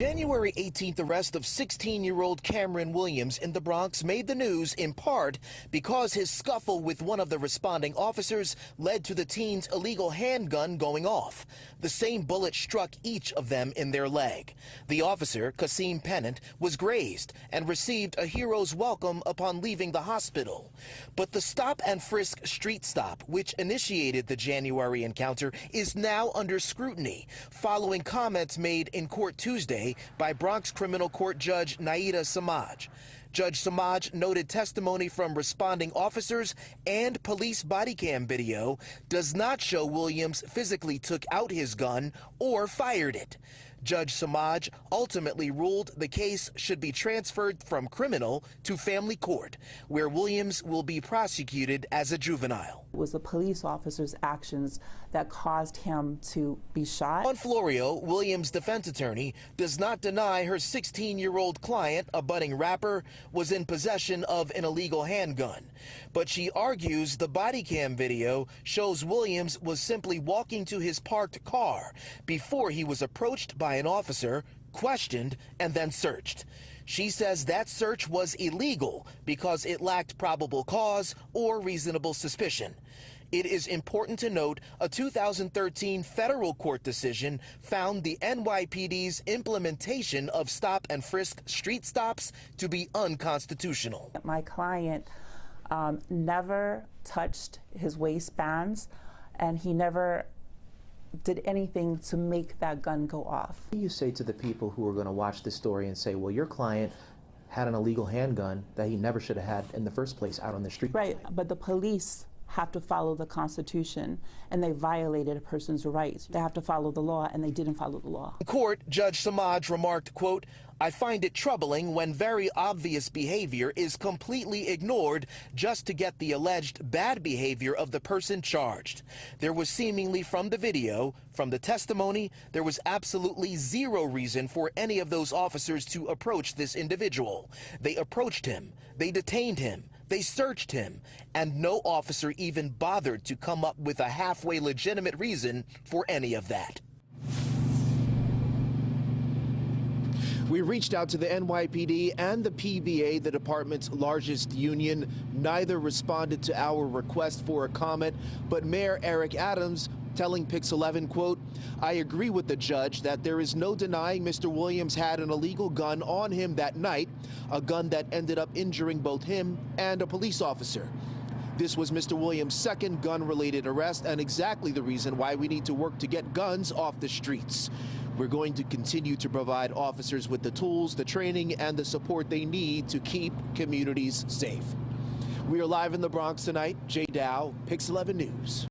January 18th arrest of 16-year-old Camrin Williams in the Bronx made the news in part because his scuffle with one of the responding officers led to the teen's illegal handgun going off. The same bullet struck each of them in their leg. The officer, Kasim Pennant, was grazed and received a hero's welcome upon leaving the hospital. But the stop and frisk street stop, which initiated the January encounter, is now under scrutiny following comments made in court Tuesday by Bronx Criminal Court Judge Naida Samaj. Judge Samaj noted testimony from responding officers and police body cam video does not show Williams physically took out his gun or fired it. Judge Samaj ultimately ruled the case should be transferred from criminal to family court, where Williams will be prosecuted as a juvenile. It was the police officer's actions that caused him to be shot. On Florio, Williams' defense attorney does not deny her 16-year-old client, a budding rapper, was in possession of an illegal handgun. But she argues the body cam video shows Williams was simply walking to his parked car before he was approached by an officer, questioned, and then searched. She says that search was illegal because it lacked probable cause or reasonable suspicion. It is important to note a 2013 federal court decision found the NYPD's implementation of stop and frisk street stops to be unconstitutional. My client never touched his waistbands, and he never did anything to make that gun go off. What do you say to the people who are going to watch this story and say, well, your client had an illegal handgun that he never should have had in the first place out on the street? Right, but the police have to follow the Constitution, and they violated a person's rights. They have to follow the law, and they didn't follow the law. In court, Judge Samaj remarked, quote, "I find it troubling when very obvious behavior is completely ignored just to get the alleged bad behavior of the person charged. There was seemingly from the video, from the testimony, there was absolutely zero reason for any of those officers to approach this individual. They approached him, they detained him, they searched him, and no officer even bothered to come up with a halfway legitimate reason for any of that." We reached out to the NYPD and the PBA, the department's largest union. Neither responded to our request for a comment, but Mayor Eric Adams telling Pix 11, quote, "I agree with the judge that there is no denying Mr. Williams had an illegal gun on him that night, a gun that ended up injuring both him and a police officer. This was Mr. Williams' second gun-related arrest and exactly the reason why we need to work to get guns off the streets. We're going to continue to provide officers with the tools, the training, and the support they need to keep communities safe." We are live in the Bronx tonight. Jay Dow, Pix 11 News.